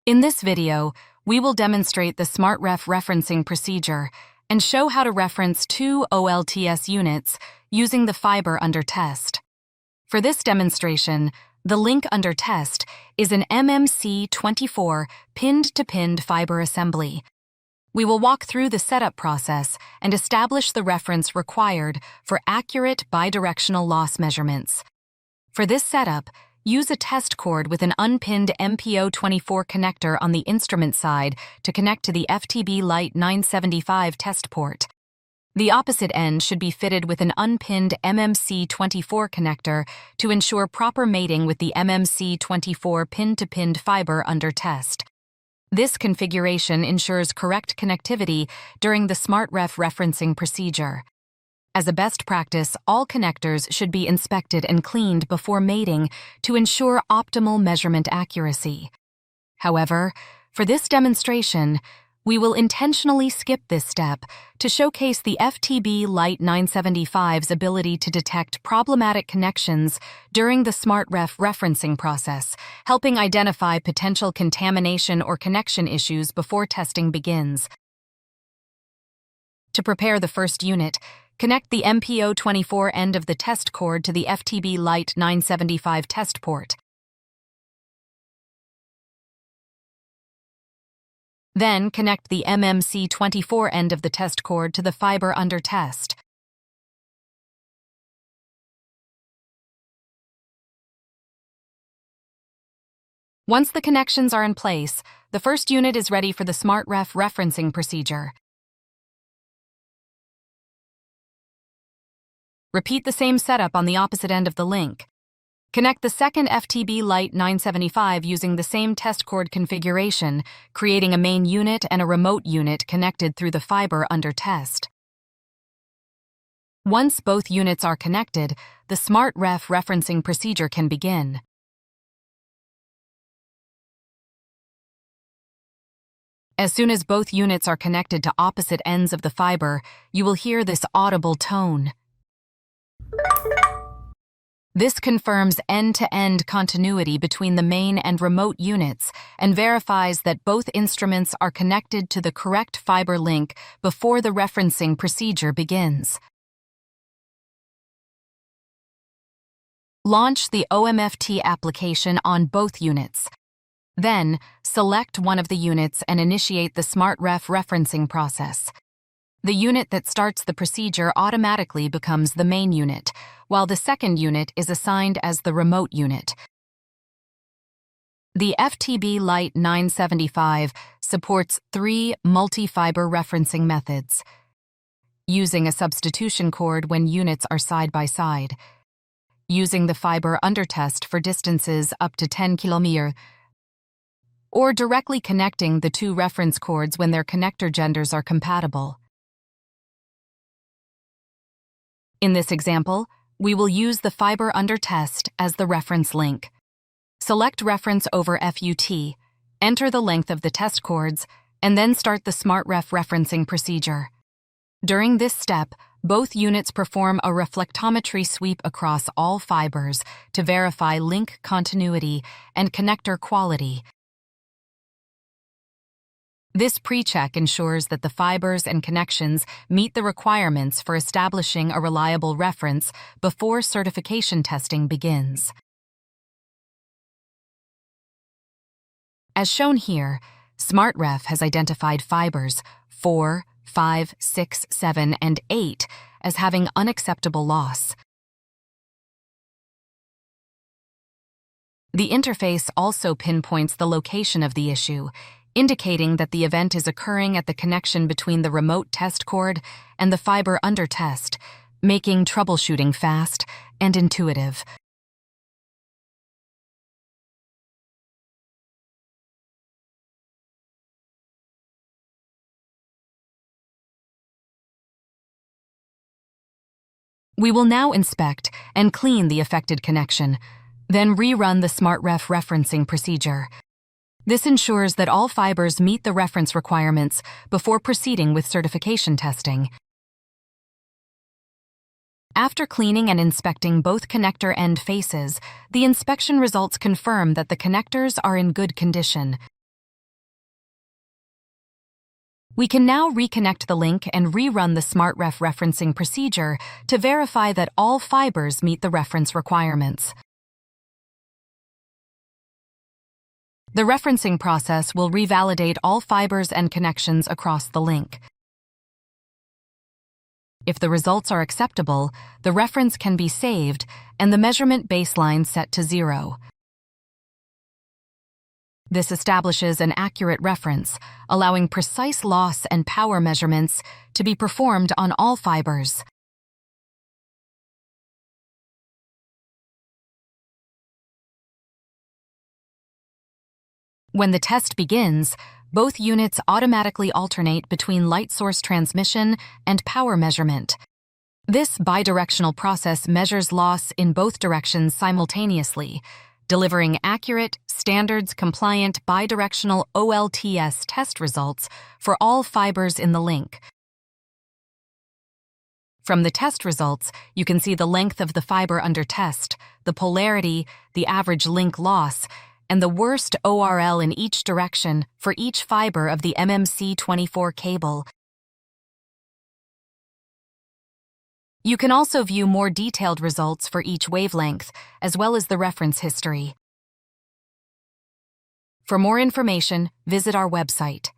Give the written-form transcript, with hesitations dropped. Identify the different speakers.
Speaker 1: In this video, we will demonstrate the SmartRef referencing procedure and show how to reference two OLTS units using the fiber under test. For this demonstration, the link under test is an MMC24 pinned-to-pinned fiber assembly. We will walk through the setup process and establish the reference required for accurate bidirectional loss measurements. For this setup, use a test cord with an unpinned MPO24 connector on the instrument side to connect to the FTB Lite 975 test port. The opposite end should be fitted with an unpinned MMC24 connector to ensure proper mating with the MMC24 pin-to-pinned fiber under test. This configuration ensures correct connectivity during the SmartRef referencing procedure. As a best practice, all connectors should be inspected and cleaned before mating to ensure optimal measurement accuracy. However, for this demonstration, we will intentionally skip this step to showcase the FTB Lite 975's ability to detect problematic connections during the SmartRef referencing process, helping identify potential contamination or connection issues before testing begins. To prepare the first unit, connect the MPO24 end of the test cord to the FTB Lite 975 test port. Then connect the MMC24 end of the test cord to the fiber under test. Once the connections are in place, the first unit is ready for the SmartRef referencing procedure. Repeat the same setup on the opposite end of the link. Connect the second FTB Lite 975 using the same test cord configuration, creating a main unit and a remote unit connected through the fiber under test. Once both units are connected, the SmartRef referencing procedure can begin. As soon as both units are connected to opposite ends of the fiber, you will hear this audible tone. This confirms end-to-end continuity between the main and remote units and verifies that both instruments are connected to the correct fiber link before the referencing procedure begins. Launch the OMFT application on both units. Then, select one of the units and initiate the SmartRef referencing process. The unit that starts the procedure automatically becomes the main unit, while the second unit is assigned as the remote unit. The FTB Lite 975 supports 3 multi-fiber referencing methods: using a substitution cord when units are side by side, using the fiber under test for distances up to 10 km, or directly connecting the two reference cords when their connector genders are compatible. In this example, we will use the fiber under test as the reference link. Select reference over FUT, enter the length of the test cords, and then start the SmartRef referencing procedure. During this step, both units perform a reflectometry sweep across all fibers to verify link continuity and connector quality. This pre-check ensures that the fibers and connections meet the requirements for establishing a reliable reference before certification testing begins. As shown here, SmartRef has identified fibers 4, 5, 6, 7, and 8 as having unacceptable loss. The interface also pinpoints the location of the issue, indicating that the event is occurring at the connection between the remote test cord and the fiber under test, making troubleshooting fast and intuitive. We will now inspect and clean the affected connection, then rerun the SmartRef referencing procedure. This ensures that all fibers meet the reference requirements before proceeding with certification testing. After cleaning and inspecting both connector end faces, the inspection results confirm that the connectors are in good condition. We can now reconnect the link and rerun the SmartRef referencing procedure to verify that all fibers meet the reference requirements. The referencing process will revalidate all fibers and connections across the link. If the results are acceptable, the reference can be saved and the measurement baseline set to 0. This establishes an accurate reference, allowing precise loss and power measurements to be performed on all fibers. When the test begins, both units automatically alternate between light source transmission and power measurement. This bidirectional process measures loss in both directions simultaneously, delivering accurate, standards-compliant bidirectional OLTS test results for all fibers in the link. From the test results, you can see the length of the fiber under test, the polarity, the average link loss, and the worst ORL in each direction for each fiber of the MMC24 cable. You can also view more detailed results for each wavelength, as well as the reference history. For more information, visit our website.